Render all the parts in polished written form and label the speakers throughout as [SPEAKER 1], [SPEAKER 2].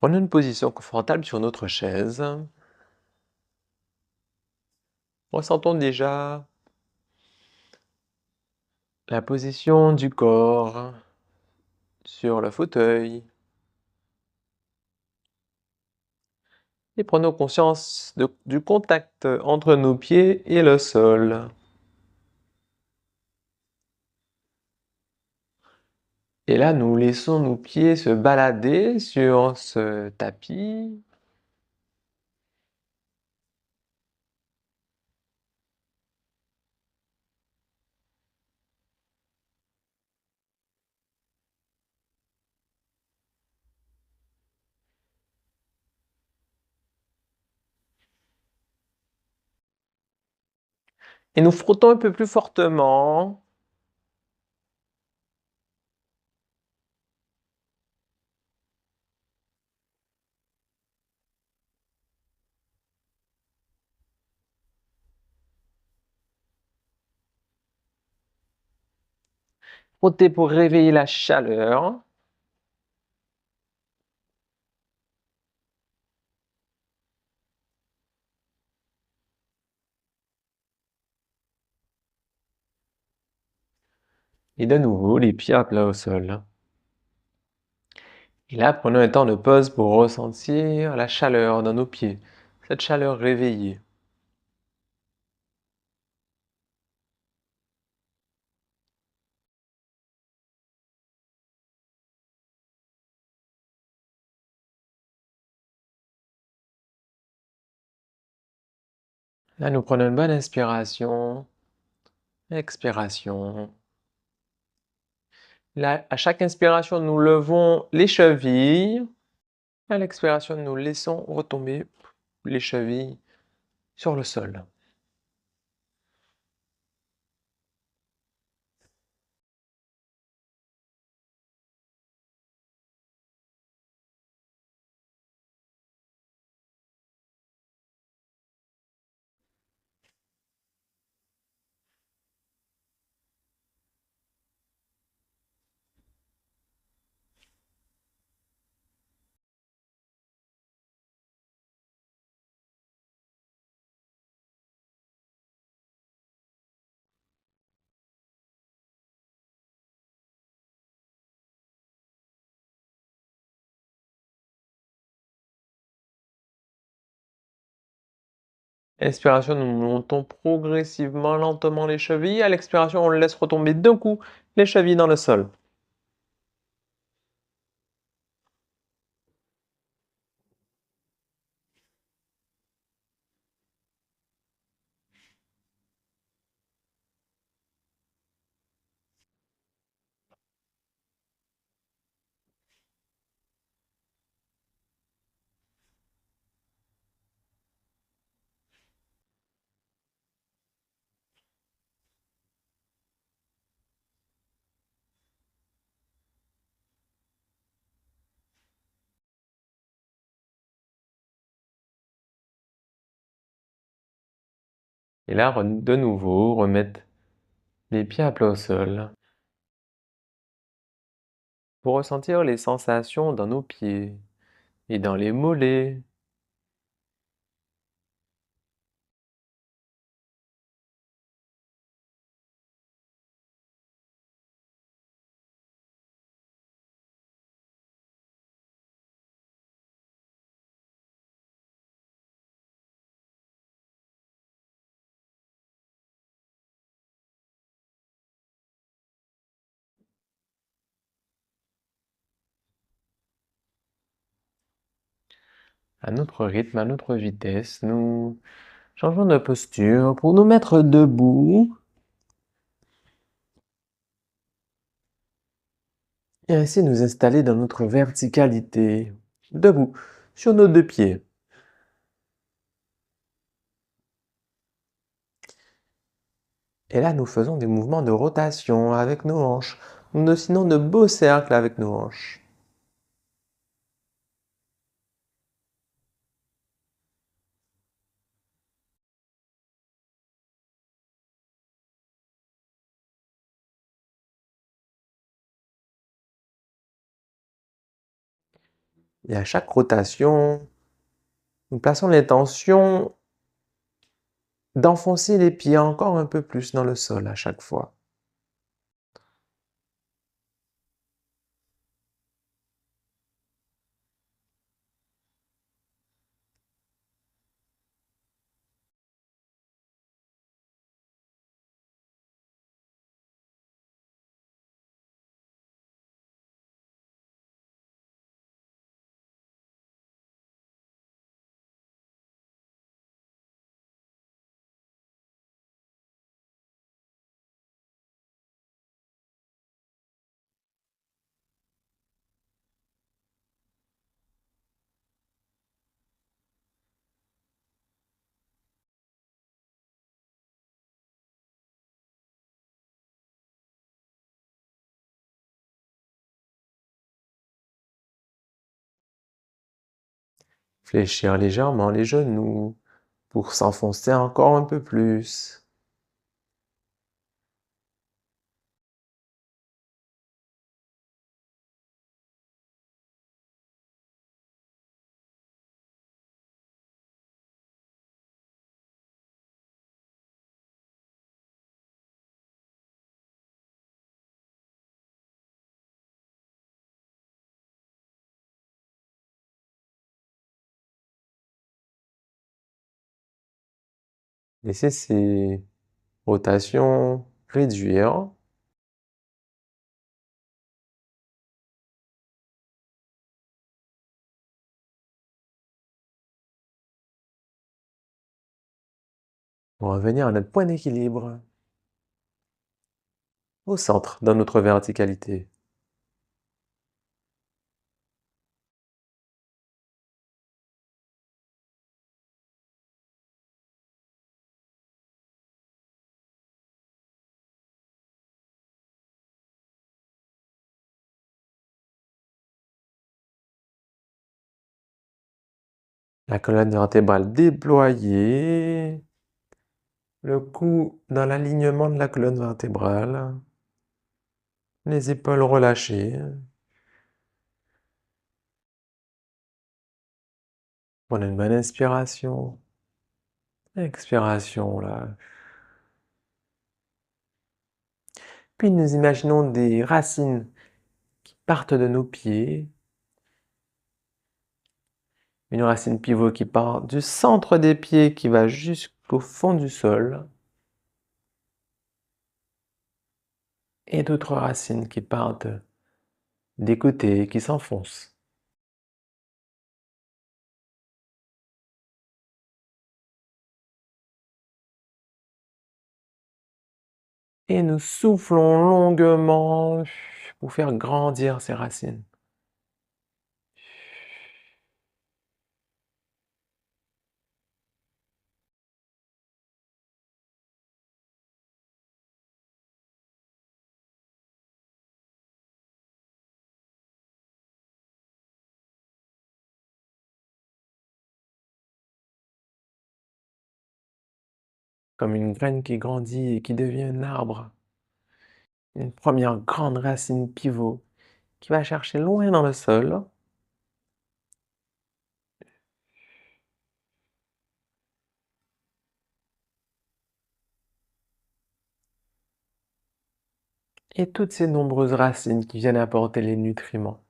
[SPEAKER 1] Prenons une position confortable sur notre chaise. Ressentons déjà la position du corps sur le fauteuil. Et prenons conscience du contact entre nos pieds et le sol. Et là, nous laissons nos pieds se balader sur ce tapis. Et nous frottons un peu plus fortement. Frotter pour réveiller la chaleur. Et de nouveau, les pieds à plat au sol. Et là, prenons un temps de pause pour ressentir la chaleur dans nos pieds, cette chaleur réveillée. Là, nous prenons une bonne inspiration, expiration. Là, à chaque inspiration, nous levons les chevilles. À l'expiration, nous laissons retomber les chevilles sur le sol. Inspiration, nous montons progressivement, lentement les chevilles. À l'expiration, on laisse retomber d'un coup les chevilles dans le sol. Et là, de nouveau, remettre les pieds à plat au sol. Pour ressentir les sensations dans nos pieds et dans les mollets. À notre rythme, à notre vitesse, nous changeons de posture pour nous mettre debout et ainsi nous installer dans notre verticalité, debout, sur nos deux pieds. Et là, nous faisons des mouvements de rotation avec nos hanches. Nous dessinons de beaux cercles avec nos hanches. Et à chaque rotation, nous plaçons l'intention d'enfoncer les pieds encore un peu plus dans le sol à chaque fois. Fléchir légèrement les genoux pour s'enfoncer encore un peu plus. Laissez ces rotations réduire. Pour revenir à notre point d'équilibre, au centre, dans notre verticalité. La colonne vertébrale déployée, le cou dans l'alignement de la colonne vertébrale, les épaules relâchées. Prenez une bonne inspiration, expiration là. Puis nous imaginons des racines qui partent de nos pieds. Une racine pivot qui part du centre des pieds qui va jusqu'au fond du sol. Et d'autres racines qui partent des côtés et qui s'enfoncent. Et nous soufflons longuement pour faire grandir ces racines. Comme une graine qui grandit et qui devient un arbre. Une première grande racine pivot qui va chercher loin dans le sol. Et toutes ces nombreuses racines qui viennent apporter les nutriments,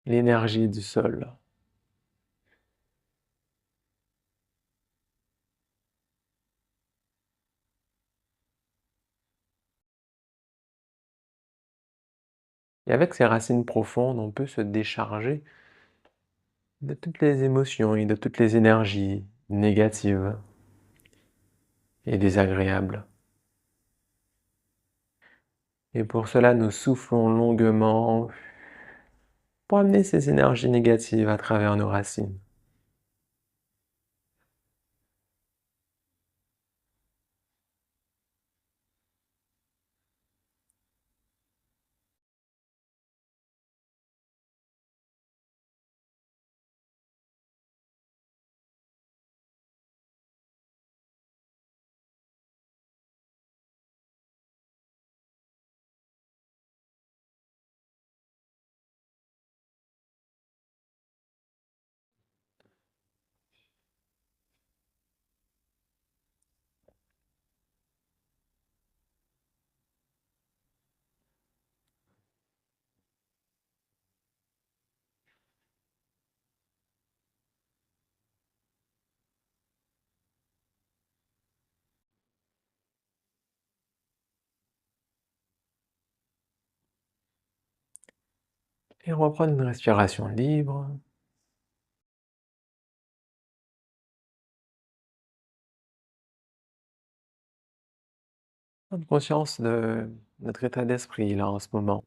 [SPEAKER 1] l'énergie du sol. Et avec ces racines profondes, on peut se décharger de toutes les émotions et de toutes les énergies négatives et désagréables. Et pour cela, nous soufflons longuement pour amener ces énergies négatives à travers nos racines. et reprendre une respiration libre. Prendre conscience de notre état d'esprit là en ce moment.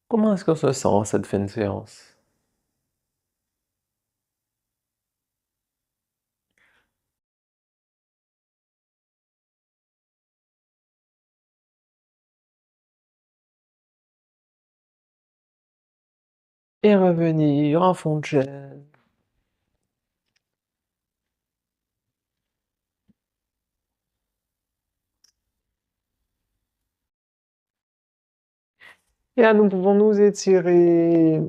[SPEAKER 1] Comment est-ce qu'on se sent en cette fin de séance? Et revenir en fond de chaise. Et là, nous pouvons nous étirer.